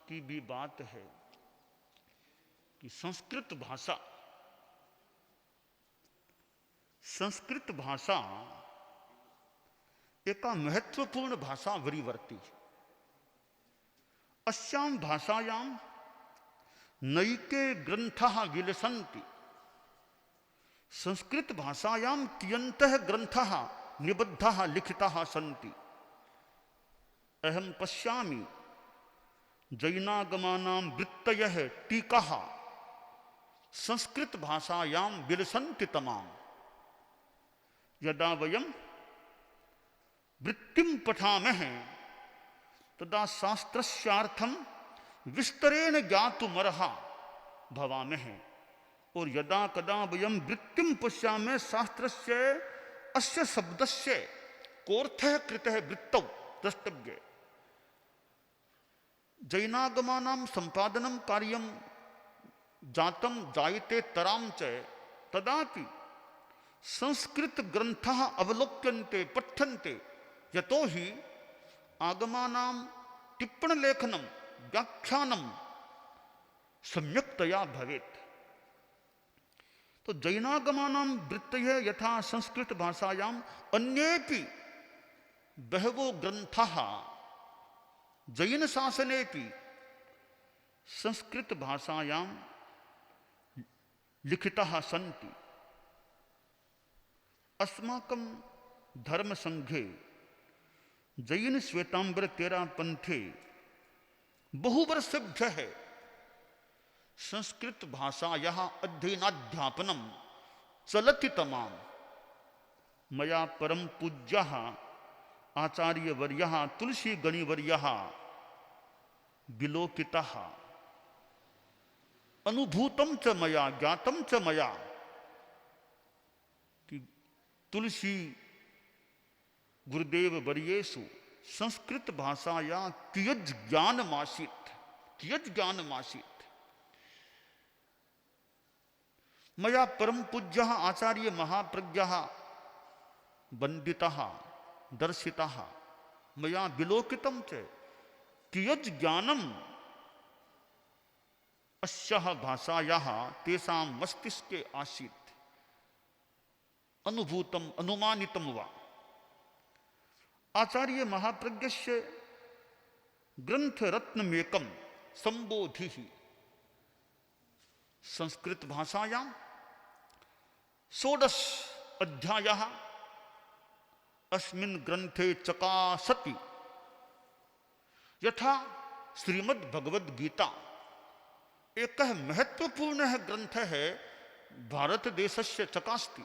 की भी बात है कि संस्कृत भाषा एका महत्वपूर्ण भाषा वरीवर्ती। अस्यां भाषायां नैके ग्रन्थाः विलसन्ति। संस्कृत भाषायां कियन्तः ग्रन्थाः निबद्धाः लिखिताः सन्ति। अहं पश्यामि जैनागमानां वृत्तयः टीकाः संस्कृत भाषायां विलसन्ति तमाम्। यदा वयं वृत्तिं पठामः तदा शास्त्रस्यार्थं विस्तरेण ज्ञातुमर्हा भवामः। और यदा कदा वयं वृत्तिं पश्यामः शास्त्रस्य अस्य शब्दस्य कोऽर्थः कृतः वृत्तौ द्रष्टव्ये। जैनागमानां सम्पादनं कार्यं जातं जायते तरां च तदापि संस्कृत ग्रन्थाः अवलोक्यन्ते पठ्यन्ते। यतो हि आगमानां टिप्पणलेखनं व्याख्यानं सम्यक्तया भवेत्। तो जैनागमानां वृत्तयः यथा संस्कृत भाषायाम् अन्येपि बहवो ग्रन्थाः जैन शासनेपि संस्कृत भाषायां लिखिताः सन्ति। अस्माकं धर्म संघे जैन श्वेतांबर तेरा पंथे बहुवर्षेभ्यः संस्कृत भाषायाः अध्ययनाध्यापनं चलति तमाम्। मया परम पूज्यः आचार्यवर्यः तुलसीगणिवर्यः विलोकितः अनुभूतं च मया ज्ञातं च मया कि तुलसी गुरुदेव वर्येषु संस्कृत भाषाया कियत् ज्ञानमासीत्। मया परम पूज्यः आचार्य महाप्रज्ञः वन्दितः दर्शितः मया विलोकितं च कियत् ज्ञानम् अस्याः भाषायाः तेषां मस्तिष्के आसीत्, अनुभूतम् अनुमानितं वा। आचार्य महाप्रज्ञस्य ग्रन्थरत्नमेकं सम्बोधिः संस्कृत भाषायां 16 अध्यायः अस्मिन् ग्रन्थे चकासति। यथा श्रीमद् भगवद गीता एकः महत्वपूर्णः ग्रन्थः भारतदेशस्य चकास्ति।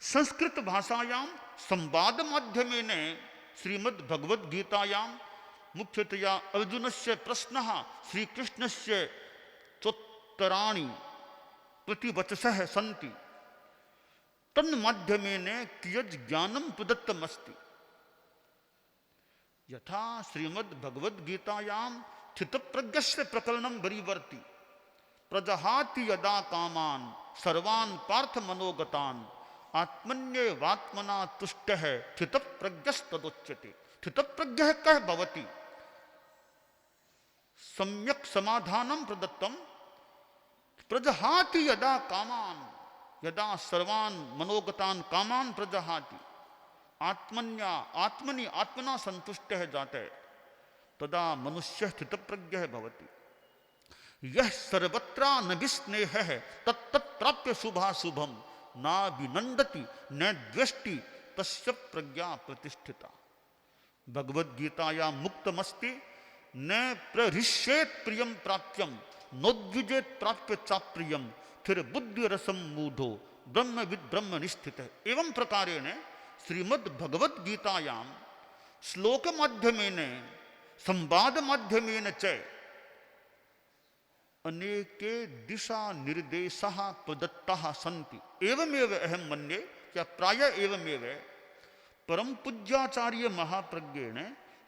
संस्कृत भाषायां संवाद माध्यमेन श्रीमद् भगवद गीतायां मुख्यतया अर्जुनस्य प्रश्नः श्रीकृष्णस्य चोत्तराणि प्रतिवचसः सन्ति। तन्माध्यमेन कियत् ज्ञानं प्रदत्तमस्ति। यथा श्रीमद् भगवद गीतायां स्थितप्रज्ञस्य प्रकरणं वरीवर्ति। प्रजहाति यदा कामान् सर्वान् पार्थमनोगतान् आत्मन्येवात्मना तुष्टः स्थितप्रज्ञस्तदुच्यते। स्थितप्रज्ञः कः भवति? सम्यक् समाधानं प्रदत्तं। प्रजहाति यदा कामान्, यदा सर्वान् मनोगतान् कामान् प्रजहाति, आत्मनि आत्मना संतुष्टः जाते, तदा मनुष्यः स्थितप्रज्ञः भवति। यः सर्वत्रानभिस्नेहः तत्तत्प्राप्य शुभाशुभं नाभिनन्दति न द्वेष्टि तस्य प्रज्ञा प्रतिष्ठिता। भगवद्गीतायां मुक्तमस्ति न प्रहृष्येत् प्रियं प्राप्यं नोद्विजेत् प्राप्य चाप्रियं फिर बुद्धिरसं मूढो ब्रह्मविद् ब्रह्मनिष्ठितः। एवं प्रकारेण श्रीमद् भगवद गीतायां श्लोक माध्यमेन संवाद माध्यमेन च अनेके दिशा निर्देशाः प्रदत्ताः सन्ति। एवमेव अहं मन्ये या प्राय एवमेव परम पूज्याचार्य महाप्रज्ञेन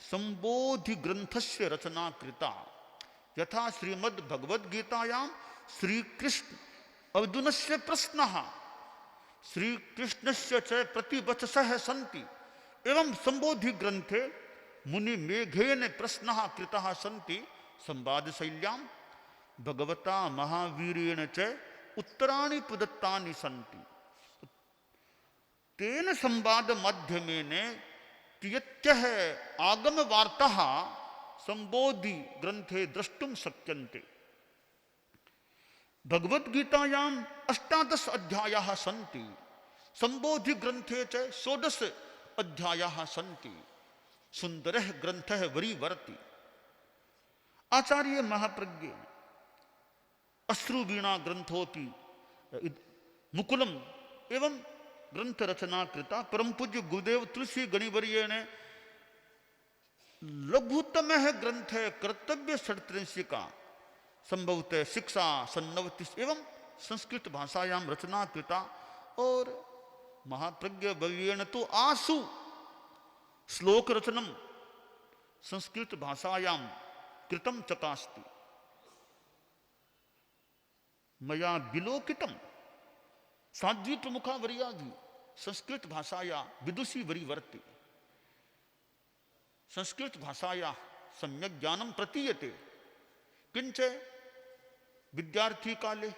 संबोधि ग्रन्थस्य रचना कृता। यथा श्रीमद् भगवद गीतायां श्रीकृष्ण अर्जुनस्य प्रश्नः श्रीकृष्णस्य च प्रतिवचसः सन्ति। एवं संबोधि ग्रन्थे मुनि मेघेन प्रश्नः कृतः सन्ति संवाद शैल्यां भगवता महावीरेण च उत्तराणि प्रदत्तानि सन्ति। तेन संवाद माध्यमेन कियत्यः आगम वार्ताः संबोधि ग्रंथे द्रष्टुम शक्यन्ते। भगवद गीतायाम 18 अध्यायाः सन्ति, संबोधि ग्रंथे च 16 अध्यायाः सन्ति। सुंदरः ग्रंथः वरीवर्ति। आचार्य महाप्रज्ञ अश्रुवीणा ग्रंथोपि मुकुलम एवं ग्रंथ रचना कृता परम पूज्य गुरुदेव तुलसी गणिवर्येण लघुतम ग्रंथ कर्तव्य षट्त्रिंशिका संभवतः शिक्षा सन्नवति एवं संस्कृत भाषायां रचना कृता। और महाप्रज्ञ वर्येण तो आसु श्लोक रचनम संस्कृत भाषायां कृतं चकास्ति। मया विलोकितम साध्वी प्रमुखा वर्या भी संस्कृत भाषाया विदुषी वरीवर्ति। संस्कृत भाषाया सम्यक ज्ञानम प्रतीयते किंच विद्यार्थी काले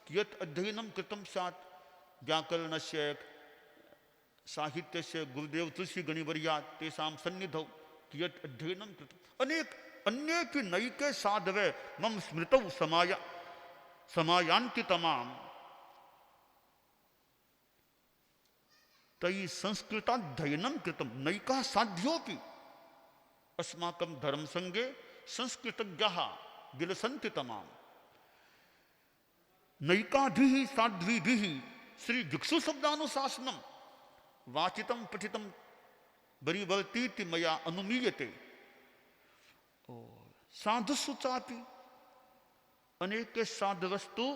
कियत् अध्ययनम कृतं स्यात् व्याकरणस्य साहित्यस्य गुरुदेव तुलसी गणिवर्या तेषां सन्निधौ कियत् अध्ययनम कृतं। अनेक अन्येपि नैके साधवे मम स्मृतौ समायान्ति तमाम। तई संस्कृताध्ययनं कृतं नैकाः साध्योऽपि अस्माकं धर्मसंगे संस्कृतज्ञाः विलसन्ति तमाम। नैकाभिः साध्वीभिः श्री भिक्षु शब्दानुशासनं वाचितं पठितं वरीवर्तीति मया अनुमीयते। साधुषु चापि अनेके साधवस्तु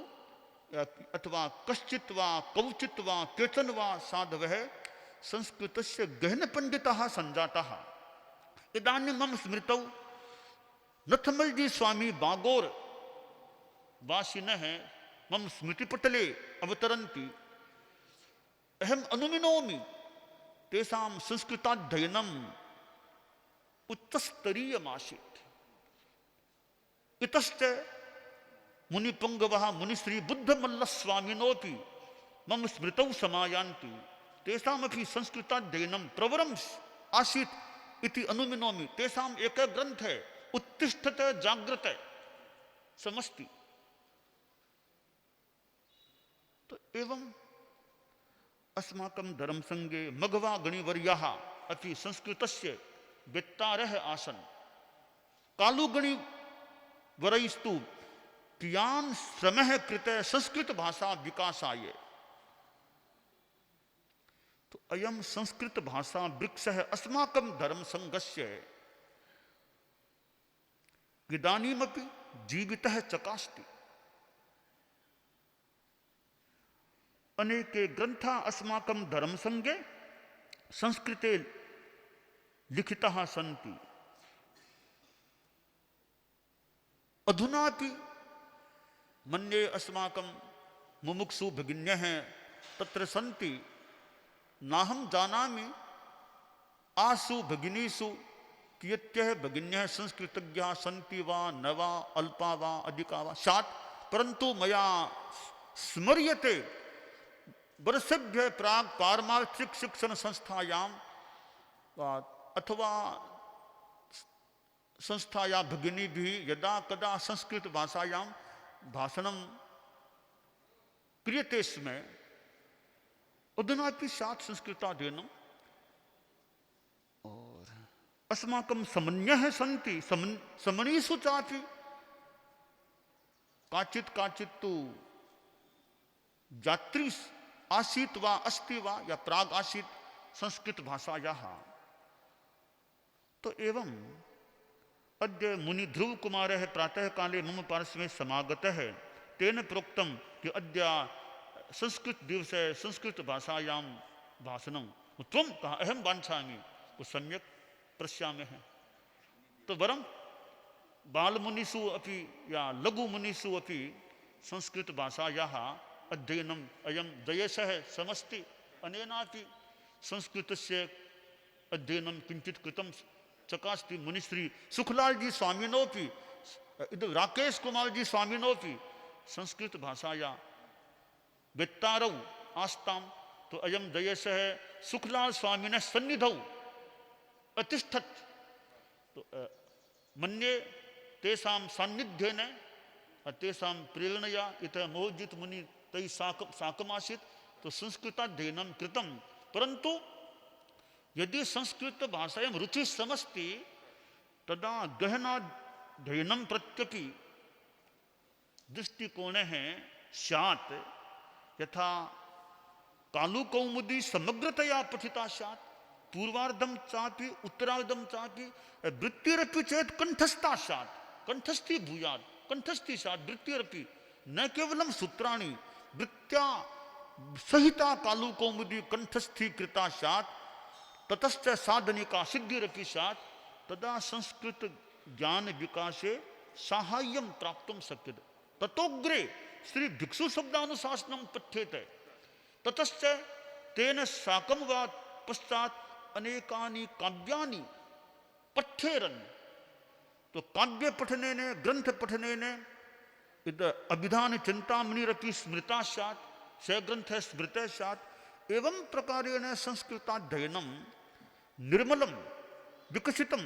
अथवा कश्चित् वा कौचित् वा केचन वा साधवः संस्कृतस्य गहन पंडिताः संजाताः। इदानीं मम स्मृतौ नथमलजी स्वामी बागोर वासिनः मम स्मृतिपटले अवतरन्ति। अहम् अनुमिनोमि तेषां संस्कृताध्ययनम् उच्चस्तरीयमासीत्। इतश्च मुनिपुंगवः मुनिश्री बुद्धमल्लस्वामिनोऽपि मम स्मृतौ समायान्ति। तेषामपि संस्कृताध्ययनं प्रवरम् आसीत् इति अनुमिनोमि। तेषाम् एकः ग्रन्थः उत्तिष्ठत जाग्रत समस्ति। तो एवं अस्माकं धर्मसंगे मघवा गणिवर्याः अपि संस्कृतस्य वेत्तारः आसन्। कालुगणिवरैस्तु कियान् श्रमः कृतः संस्कृत भाषा विकासाय। तो अयं संस्कृत भाषा वृक्षः अस्माकं धर्मसंघस्य इदानीमपि जीवितः चकास्ति। अनेके ग्रन्थाः अस्माकं धर्मसंघे संस्कृते लिखिताः सन्ति। अधुनापि मन्ये अस्माकं मुमुक्षु भगिन्यः तत्र सन्ति। नाहं जानामि आसु भगिनीषु कियत्यः भगिन्यः संस्कृतज्ञाः सन्ति वा न वा अल्पा वा अधिका वा स्यात्, परन्तु मया स्मर्यते वर्षेभ्यः प्राक् पारमार्थिक शिक्षण संस्थायां अथवा संस्थाया भगिनीभिः यदा कदा संस्कृत भाषायां भाषणं क्रियते स्म। अधुनापि स्यात् संस्कृताध्ययनम्। और अस्माकं समन्यः सन्ति। समनीषु चापि काचित् काचित् तु जात्री आसीत् वा अस्ति वा या प्राग् आसीत् संस्कृत भाषायाः। तो एवं अद्य मुनि ध्रुव कुमारः प्रातः काले मम पार्श्वे समागतः। तेन प्रोक्तं कि अद्य संस्कृत दिवसे संस्कृत भाषायां भाषणं त्वं कः अहं वाञ्छामि। वो सम्यक् पश्यामः। तो वरं बालमुनिषु अपि या लघुमुनिषु अपि संस्कृत भाषायाः अध्ययनम् अयं जयशः समस्ति। अनेनापि संस्कृतस्य अध्ययनं किञ्चित् कृतं चकास्ति मुनिश्री सुखलाल जी स्वामिनोपि राकेश कुमार जी स्वामिनोपि संस्कृत भाषाया वेत्तारौ आस्ताम। तो अयम दयेशः सुखलाल स्वामिनः सन्निधौ अतिष्ठत्। तो मन्ये तेषां सान्निध्येन तेषां प्रेरणया इतः मोहजित मुनि तैः साकमासीत्। तो संस्कृताध्ययनं कृतं, परन्तु यदि संस्कृत भाषायां रुचि समस्ति तदा गहनाध्ययनं प्रत्यपि दृष्टिकोणः स्यात्। यथा कालुकौमुदी समग्रतया पठिता स्यात्, पूर्वार्धं चापि उत्तरार्धं चापि वृत्तिरपि चेत् कंठस्था स्यात्, कंठस्थी भूयात्, कंठस्थी स्यात् वृत्तिरपि, न केवलं सूत्राणि वृत्त्या सहिता कालुकौमुदी कंठस्थी कृता स्यात्, ततश्च साधनिका सिद्धिरपि स्यात्। तदा संस्कृत ज्ञान विकासे साहाय्यं प्राप्तुं शक्यते। ततोग्रे श्री भिक्षु शब्दानुशासनं पठ्येते, ततश्च तेन साकं वा पश्चात् अनेकानि काव्यानि पठ्येरन्। तो काव्य पठनेन ग्रंथ पठनेन इत अभिधान चिंतामणिरपि स्मृता स्यात्, स ग्रंथः स्मृतः स्यात्। एवं प्रकारेण संस्कृताध्ययनं निर्मलं विकसितं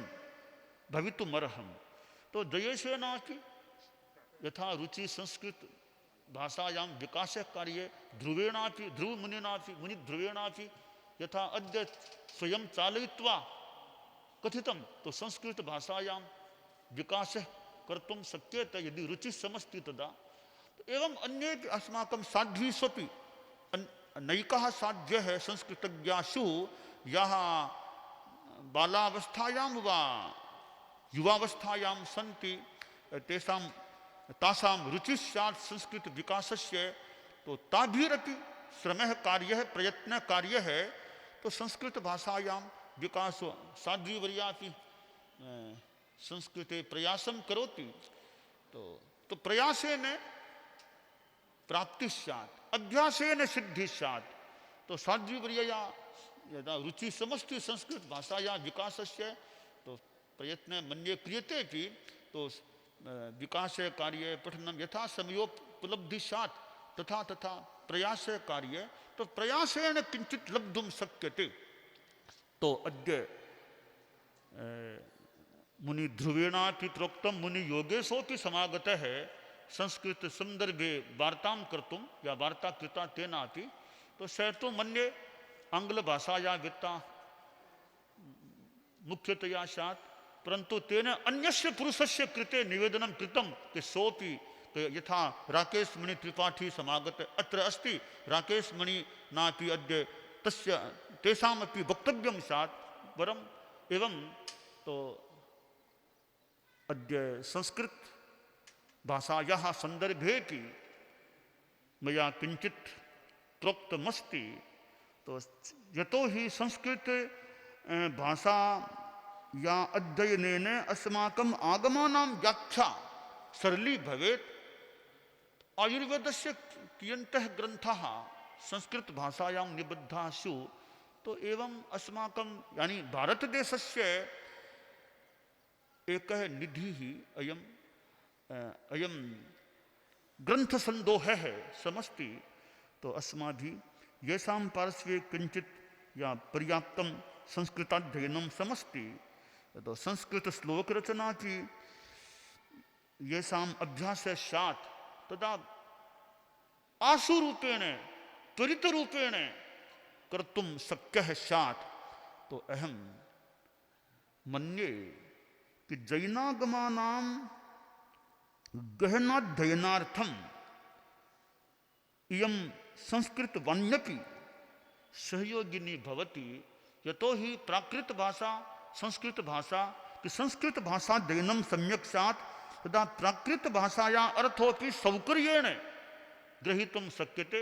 भवितुमर्हम्। तो जयेशेनापि यथा रुचि संस्कृत भाषायां विकास कार्ये ध्रुवेणापि ध्रुवमुनिनापि मुनिध्रुवेणापि यथा अद्य स्वयं चालयित्वा कथितं, तो संस्कृत भाषायां विकास कर्तुं शक्यते यदि रुचि समस्ति तदा। तो एवं अन्ये अस्माकं साध्वीष्वपि नैकः साध्यः संस्कृतज्ञासु याः बालावस्थायां वा युवावस्थायां सन्ति तासां रुचिः स्यात् संस्कृत विकासस्य। तो ताभिरपि श्रमः कार्यः प्रयत्नः कार्यः। तो संस्कृत भाषायां विकासो साध्वीवर्यापि संस्कृते प्रयासं करोति। तो प्रयासेन प्राप्ति स्यात्, अभ्यासेन सिद्धि स्यात्। तो साध्वीवर्यया यदा रुचि समस्ति संस्कृत भाषाया विकासस्य, तो प्रयत्न मन्ये क्रियतेपि। तो विकास कार्ये पठनं यथा समयोपलब्धि स्यात् तथा तथा प्रयास कार्ये तो प्रयासेन किंचित लब्धुं शक्यते। तो अद्य मुनि ध्रुवेणापि प्रोक्तं मुनि योगेशोपि समागतः संस्कृत संदर्भे वार्तां कर्तुं या वार्ता कृता तेनापि। तो स तु मन्ये आंग्ल भाषाया वित्ता मुख्यतया स्यात्, परंतु तेन अन्यस्य पुरुषस्य कृते निवेदनं कृतं कि सोपि तो यथा राकेश मणि त्रिपाठी समागत अत्र अस्ति, राकेश मणि नापि अद्य तस्य तेषामपि वक्तव्यं स्यात् वरम्। एवं तो अद्य संस्कृत भाषायाः सन्दर्भेपि मया किंचित् प्रोक्तमस्ति। तो यतो हि संस्कृत भाषा या अध्ययनेन अस्माकम् आगमानां व्याख्या सरली भवेत्। आयुर्वेदस्य कियन्तः ग्रन्थाः संस्कृत भाषायां निबद्धाः स्युः। तो एवं अस्माकं यानी भारतदेशस्य एकः निधिः अयं ग्रन्थसन्दोहः समस्ति। तो अस्माभिः येषां पार्श्वे किंचित् या पर्याप्तं संस्कृताध्ययनं समस्ति, तो संस्कृत श्लोक रचना की येषाम् अभ्यासः स्यात् तदा आशुरूपेण त्वरितरूपेण कर्तुं शक्यः स्यात्। तो अहं मन्ये कि जैनागमानां गहनाध्ययनार्थम् इयं संस्कृतवाण्यपि सहयोगिनी भवति। यतो हि प्राकृत भाषा संस्कृत भाषा कि संस्कृत भाषाध्ययनं सम्यक् स्यात् तदा प्राकृत भाषाया अर्थोपि सौकर्येण ग्रहीतुं शक्यते।